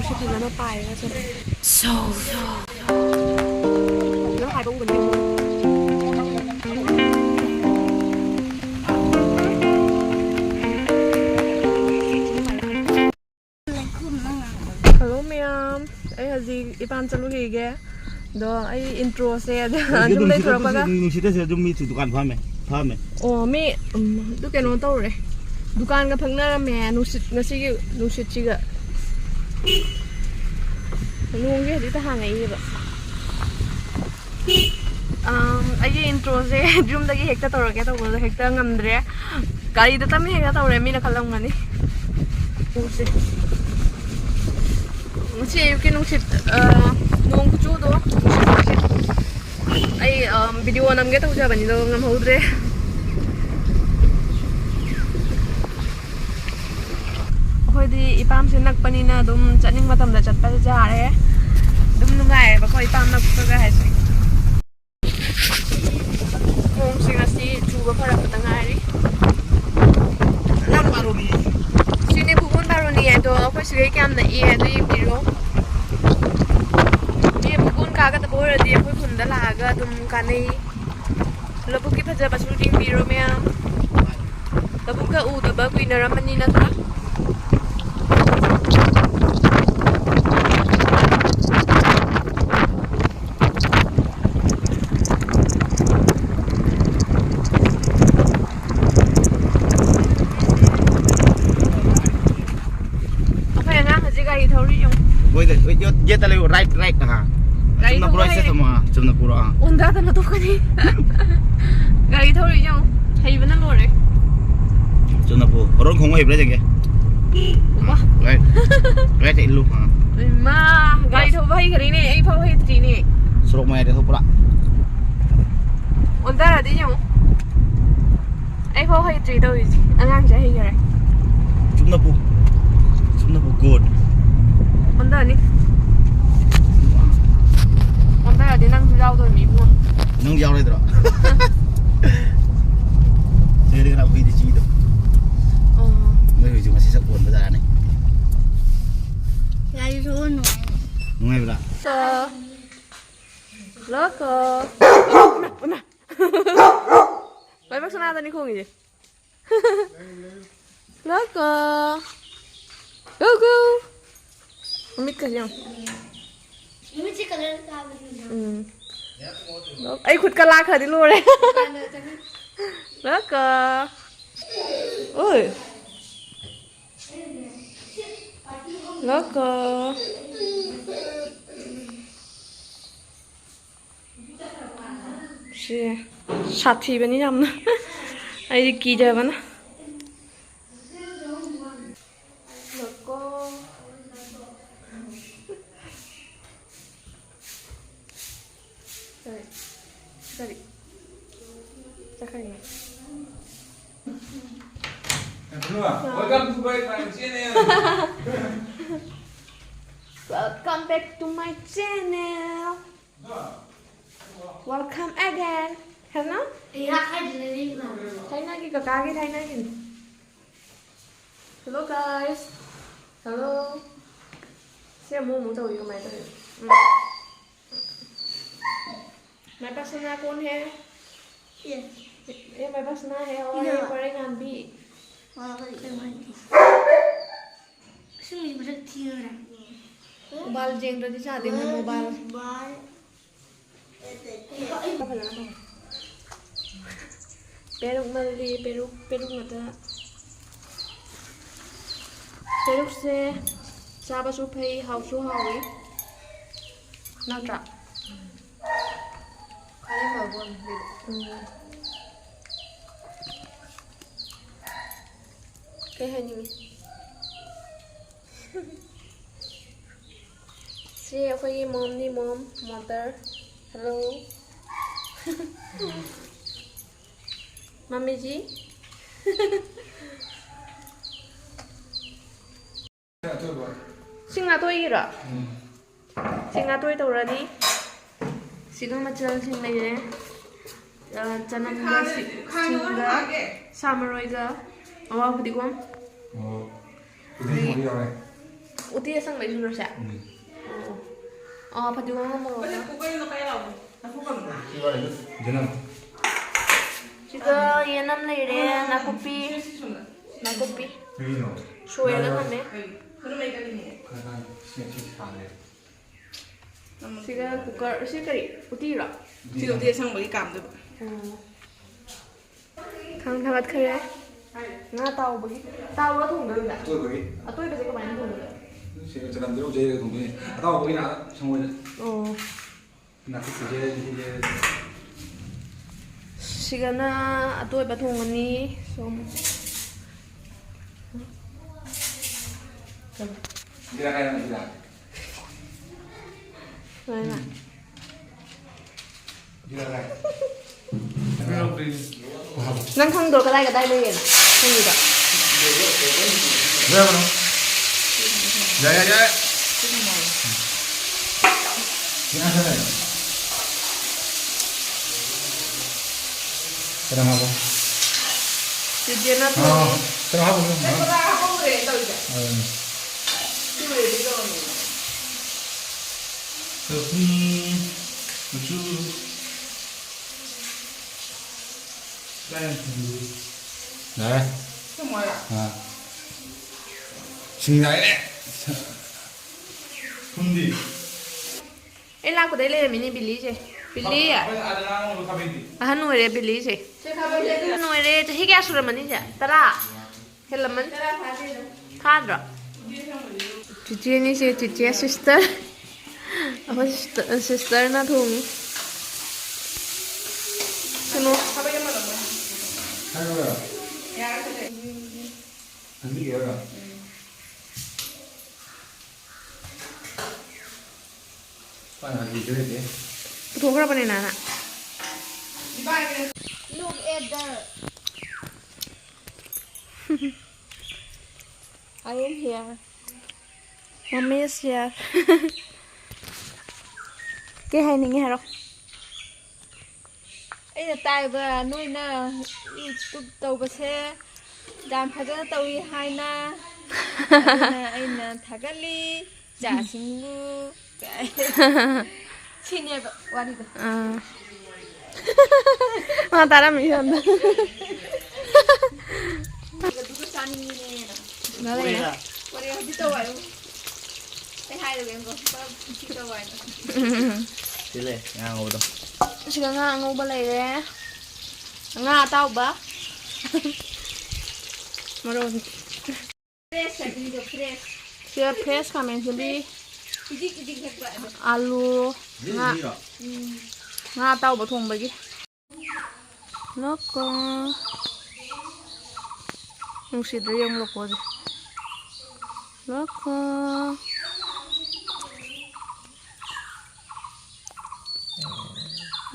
nushi thằng nó bài nó chơi nó hai bông bình thường hello ma'am ai haji ipan chalu hi ge do ai intro se jum dai thora baga nushi te se jum mi chu dukan pha me oh mi du ke no to re dukan ga phangna ra me nushi ngasi gi nushi chi ga nung ge di ta hang ai ba ai intro se jum da gi hekta tor ge to go hekta ngamdre gari da tam hekta tor mi na khalam ngani nushi nushi yuki nushi nung ku chu do ai video nam ge to ja bani do ngam hodre khoi di ipam se nak pani na dum chaning matam da chat pa ja re dum nungai ba khoi ipam nak pa ga hai se mong sing asi chu ba phara pa tangai ri lan baroni sine bugun baroni ai do khoi se kam na e do i biro e bugun ka ga ta bo ra di khoi phun da la ga dum ka nei labu ki phaja ba shooting biro me am labu ka u da ba kui na ramani na tra ये तले right कहा चुना पूरा ऐसे थमा चुना पूरा उन्दा तना तो कनी गाड़ी थोड़ी जाऊं है बना लो रे चुना पू रोन खोंग हेब रे जगे वाह राइट इल्लू हां मा गाड़ी थो भाई करी ने ए भाई थी ने सरोक में रे तो पूरा उन्दा रा दी जाऊं ए भाई थी तो अंगांग जा ही करे चुना पू गुड उन्दा नी udah di nang jauh tuh mi bu nang jauh itu saya dengar apa itu sih itu oh nggak cuma sisa pun betul nih lagi sono nggak betul so loko mana baik sana tadi kong aja loko go umit kasih मुझे colour का ai khut kala khởi đi luôn đấy đó cơ ôi đó cơ chị sạt thì bên nhầm nữa ai đi kỳ giờ vẫn Sorry. Welcome to my channel. Welcome back to my channel. Welcome again. Hello? या खाई ले ना Thay na ki kaka ki thay na ki. Hello guys. Hello. Xem mua muốn tàu gì của mày tao. Mày bắt sana con he? ये Em mày bắt sana he or em phải ngam bi. वाह ये मैं सुनी मुझे ठीक है Mobile jeng tadi sa atin ng mobile. Bye Peruk mali, peruk mata. Peruk se saba su pay hau su hawi. Natra. Kali mau bon. Kayak ni. See ako yung mom ni mother. Hello. Mami ji. Sing ato ira. Sing ato ito ready. Sigang machal sing na yun. Chanam ga singa samaroy ga. Awa pudi ko. 우티 sang mấy rồi sẽ phải dùng một rồi 이거 저는 지금 얘는 내일에 나코피 쇼에가 하네 지금 국가 시그리 우티라 지금 뒤에 상물이 감도 강타가 그래 나 tàu bagi tàu nó thùng được tôi 거기 tôi bây giờ các bạn thùng được 제가 저람대로 제 동동이 아까 거기 나 정말 나 그게 이제 지금 tôi bắt thùng này xong 이라 가야 합니다. rồi nè 이라 가. năng không được cái đây liền không gì cả 왜 그럼? 야야야. 지나서요. 사랑하고. 이제 나 thùng 사랑하고. không để đâu vậy chưa để đi rồi 고추. 네. không ngoài à 아. 중간에. 훈디. em làm của đấy lên là mình đi Billy chứ Billy à hắn nuôi đấy Billy chứ nuôi đấy thì hết gas rồi mình đi chứ ta ra hết là mình phát rồi chị này chứ chị sister apa sister na thùng Sino? 할거야. nhà cái này 한디게요. 빨리 하기 줘야 돼. thùng ra bên này nè đi bay cái Look at that. I am here mommy is here cái hay này nghe đâu ꯑꯩꯅ ꯇꯥꯏꯕ ꯅꯣꯏꯅ ꯇꯧꯕꯁꯦ ꯌꯥꯝ ꯐꯖꯅ ꯇꯧꯏ ꯍꯥꯏꯅ ꯑꯗꯨꯅ ꯑꯩꯅ ꯊꯥꯒꯠꯂꯤ ꯏꯆꯥꯁꯤꯡꯕꯨ ꯁꯤꯅꯦꯕ ꯋꯥꯔꯤꯗꯣ 따라하면서 누구 ꯆꯥꯅꯤꯡꯉꯤꯅꯦꯅ 나래야 ꯋꯥꯔꯤ ꯍꯧꯖꯤꯛ ꯇꯧꯋꯥꯏ ꯑꯩ ꯍꯥꯏꯔꯒꯦ ꯉꯣ ꯍꯧꯖꯤꯛ ꯇꯧꯋꯥꯏ 실례. 야, 오다. 지금 nga ngô ba lệ nga tao ba mà rồi 프레스 이거 프레스 chưa press kamen sendiri 이직 했다 alu nga nga tao ba thùng bagi nó có yung sidra yung loko loko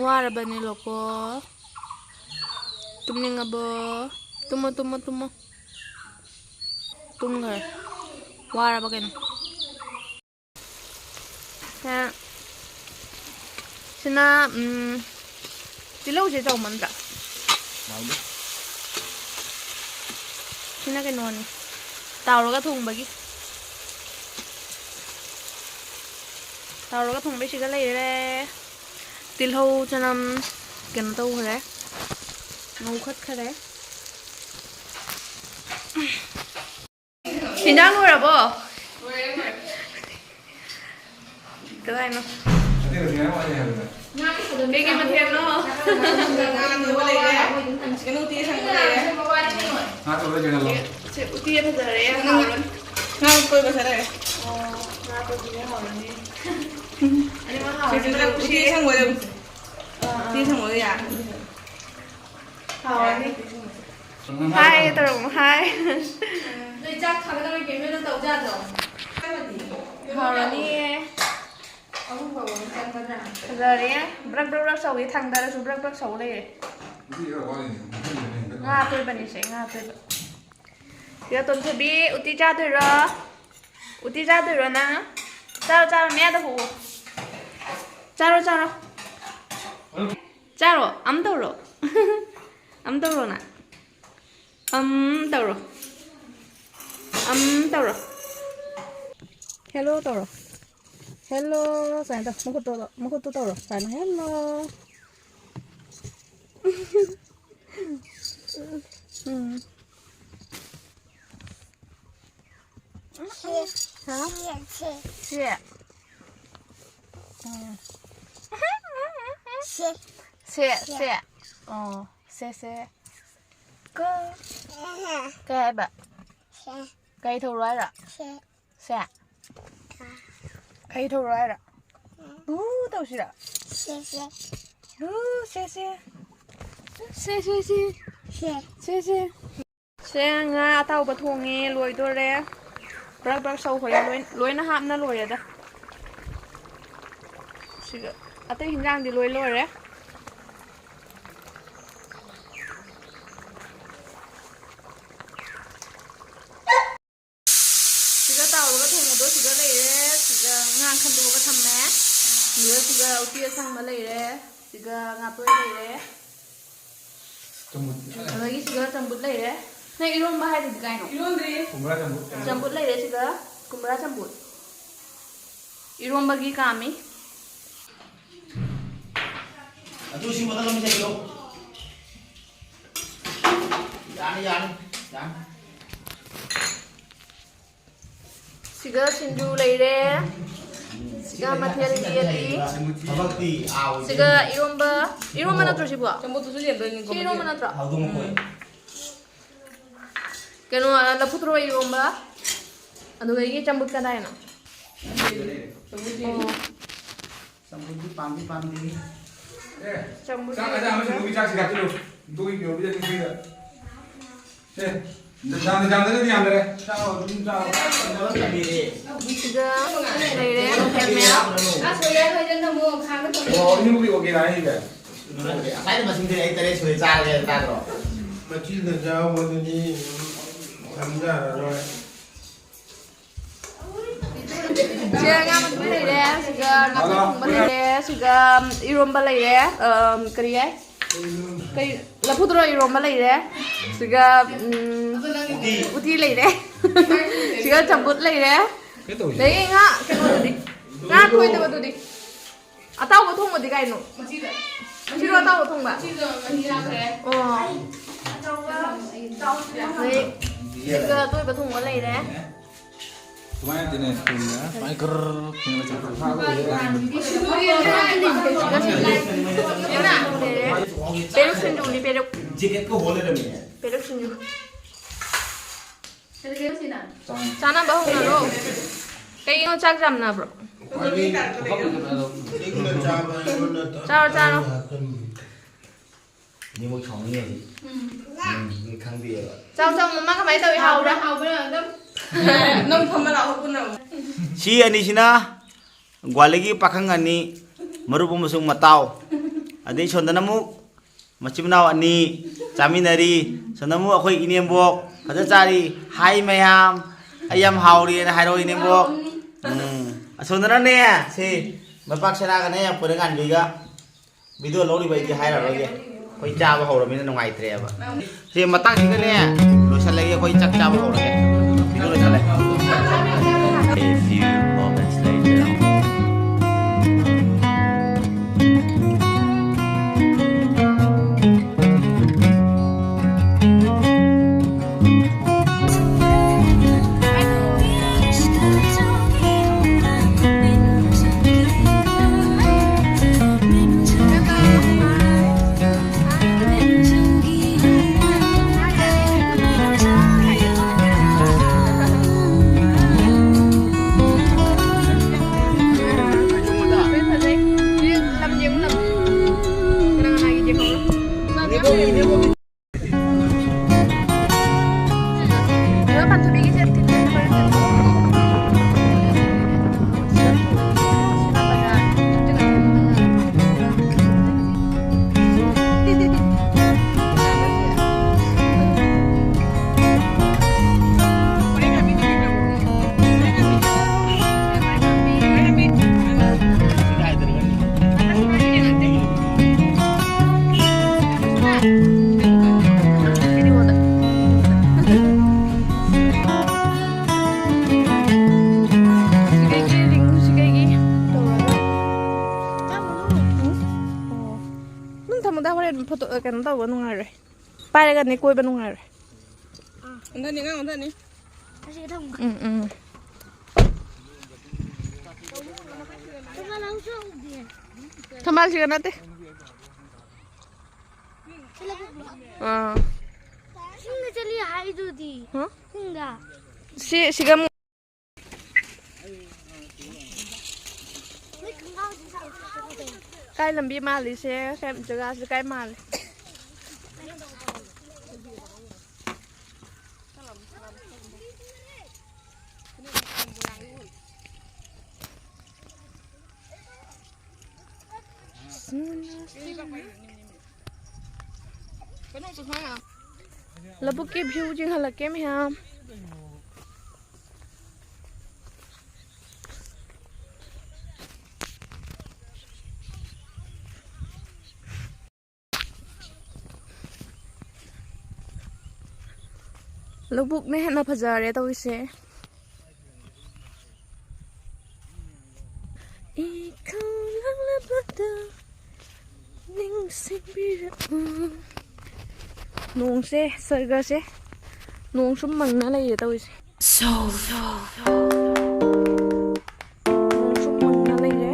Wara ba ni loko? Tumning nga ba? Tumo. Tumgar. Wara ba kayo? Kaya, sina, dilaw siya ito mandra. 나오네. Sina kinuha ni. Tawro ka thùng bagi. Tawro ka thùng bagi siya kalay re. Til hâu cho năm cần tu rồi đấy nấu khất khai đấy thì đang nuôi rồi bố cái này nó 어디로 지나가야 하는데? cái mà thêm nó cái nút tia sang cái này 아, 또 왜 지나가? chị ưu tiên bây giờ đấy em hào luôn ngang tôi vào đây na tôi chỉ hào luôn đi anh em hào tia sang ngồi đây tia sang ngồi đây à hào đi hai tao đồng hai 너희 짝 가져가면 개면은 또 오자죠 hào rồi đi giờ đấy brak sầu cái thằng ta là chú brak sầu đây 이거 와야 nga tôi bận sẽ nga tôi bận giờ tuần thứ bi uti cha tôi rồi nè cha mẹ tôi hù cha rồi ấm đâu rồi nè ấm đâu rồi 헬로 떨어. 헬로 사이다. 먹고 또 떨어. 사이다. 헬로. 쉐. 쉐. 쉐. cái bà cây thu rồi xe cây thu rồi tao xí rồi xe xe nga tao bật thùng nghe lùi tôi ra bác sâu khỏi lùi nó hạm nó lùi rồi đó à tới hình dạng thì lùi đấy 지가 레이래 지가 ngang khăn đồ cái thầm mé nữa 지가 어디에 sang mà 레이래 지가 ngạp 레이래 여기 지가 전부 레이래 나 이런 거 해야 되니까 이거 이런데 전부 레이래 지가 Kumra 전부 이런 거기 감이 아주 심하다 그러면 되죠. 양. 지가 진주 레이래 지가 마테리얼이 사박디 아우. 지가 이런 거 들지 뭐 전부 두수지 안 되는 거 이런 거 들어 아우도 먹고. cái nó là phút rồi rồi mà anh nói cái chăm bút cái này nè sampai pam di. chăm bút 장 아자 하면서 여기 장식 같이 여기 여기다 주세요. 네. 장들이 안 되네. 장 Nó là gì đi? 지가 này đấy kèm méo 이놈이 여기 나이가. Cái mà xin thì anh tới đây ra rồi ta rồi. mà chỉ là giao một cái tham gia rồi 지가 ngamen beli deh 지가 ngamen beli deh 지가 iron beli deh cái ấy cái là phút rồi iron beli deh 지가 uti lấy deh 지가 chăm bút lấy deh đấy ngã cái nó đi ngã thôi tôi đi à tao có thùng mà đi cái nó chỉ là tao có thùng mà đấy 지가 tôi có thùng có lấy deh Kemarin jenis punya, Michael yang Peruk sendu ni peruk. Jiket ko hole rồi mình. Peruk sendu. Sana bahu na lo. Cái nó chắc rằm na bro. cái là cha mà nó Chao chao. Nhưng mà chọn nghe gì? Khang bia rồi. Chao chao mà cái máy tao bị hầu đó. 너무 판만 하고 끝나고. Si ani sina gwalegi pakhang ani marup musung matau ade sondanamu machimnau ani chaminari sondamu akhoi inembok khaja chari hai mayam ayam hauri na hairo inembok sondana ne si mapak sera ka ne purangan biga video lori bai ki haira roge koi cha ba horo mina ngai tre ba si matang ni ne lo salagi koi chak cha ba horo ge video lo salai. A few moments later. ꯇꯧꯕ ꯅꯨꯡꯉꯥꯏꯔꯣꯏ ꯄꯥꯏꯔꯒꯅꯦ ꯀꯣꯏꯕ ꯅꯨꯡꯉꯥꯏꯔꯣꯏ 언더니 가 언더니. 다시 통. ꯎꯝ 그만 하우스 어디? ꯊꯝꯕꯥꯜꯁꯤꯒ ꯅꯠꯇꯦ ꯑꯥ 싱가 젤리 하이도디. 어? 싱가. siga mo 왜 건강하지 사고? cái làm bi mà lì xe xem cho ra sẽ cái mà lì là bức cái view chứ hay là cái mày ham lubuk này hẹn là phải giờ để tôi sẽ nung se sarga se nung sum mang na lai tau se nung sum mang na lai le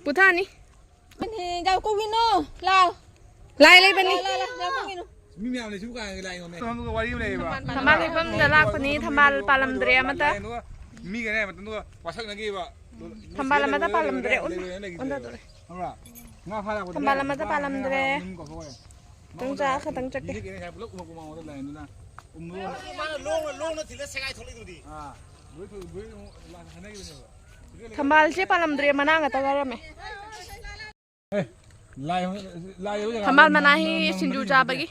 Puthani Bên thì giao cô Vino, lao. lai lai bani Giao cô Vino. Mi mi amle suka ngai ngome. Tamu wari le ba. thamal ipam dalak pani thamal palamdre amata Mi ga ne matu wasak nagi ba. thamal amata palamdre onda dore Hamra. Nga phala ko. thamal amata palamdre tang cha kha tang chak Ni ke ne buluk ko ma wada lai na. long na thila segai tholi dudi Ah. Bui la hane gi ne ba. thamal che palamdre manang ata garame Lai yo ja. thamal manahi sinju cha bagi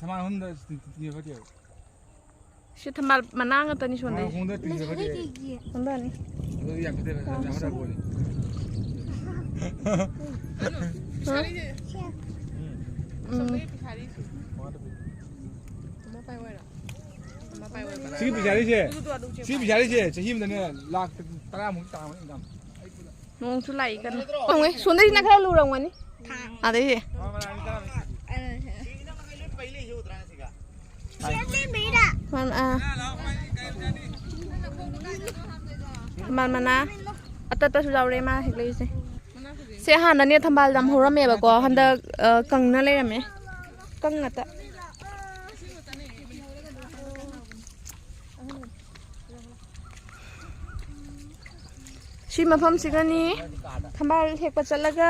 Thaman hunda ni ba dia. si thamal manang ata ni sonde Hunda ti ba dia. onda ni Ya ke de hamra ko ni. Sigi bichari che. Sigi bichari che. Chahim da ne lak tara mu ta ma ngam. nong chu lai kan ong ai sonde na kha lu rong wani a de man a thamal mana ata ta su jaw re ma hek le se ꯁꯦ ꯍꯥꯟꯅꯅꯦ ꯊꯝꯕꯥꯜ ꯌꯥꯝ ꯍꯧꯔꯝꯃꯦꯕꯀꯣ ꯍꯟꯗꯛ ꯀꯪꯅ ꯂꯩꯔꯝꯃꯦ ꯀꯪ ꯉꯥꯛꯇ ꯁꯤ ꯃꯐꯝꯁꯤꯒꯅꯤ ꯊꯝꯕꯥꯜ ꯍꯦꯛꯄ ꯆꯠꯂꯒ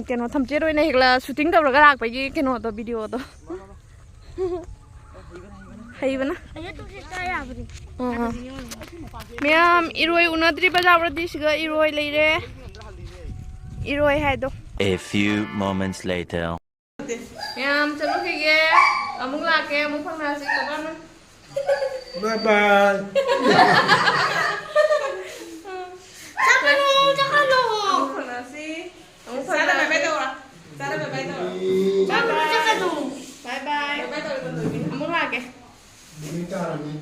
ꯀꯩꯅꯣ ꯊꯝꯆꯦꯠ ꯑꯣꯏꯅ ꯍꯦꯛꯂ ꯁꯨꯇꯤꯡ ꯇꯧꯔꯒ ꯂꯥꯛꯄꯒꯤ ꯀꯩꯅꯣꯗꯣ ꯚꯤꯗꯤꯑꯣꯗꯣ ꯍꯩꯕꯅ ꯑꯩ ꯇꯨ ꯁꯤꯁꯇ ꯌꯥꯕꯅꯤ ꯃꯌꯥꯝ ꯏꯔꯣꯏ ꯎꯅꯗ꯭ꯔꯤꯕ ꯌꯥꯎꯔꯗꯤ ꯁꯤꯒ ꯏꯔꯣꯏ ꯂꯩꯔꯦ 이로이 해도. A few moments later. ꯃꯌꯥꯝ ꯆꯠꯂꯨꯈꯤꯒꯦ ꯑꯃꯨꯛ ꯂꯥꯛꯀꯦ ꯑꯃꯨꯛ ꯐꯪꯅꯔꯁꯤ ꯀꯣꯕꯥꯅ Bye bye. 잠깐만. ꯑꯃꯨꯛ ꯐꯪꯅꯔꯁꯤ ꯑꯃꯨꯛ ꯐꯪꯅꯔꯁꯤ 바이바이 바이바이. 아무나 하게. Ini cara ni.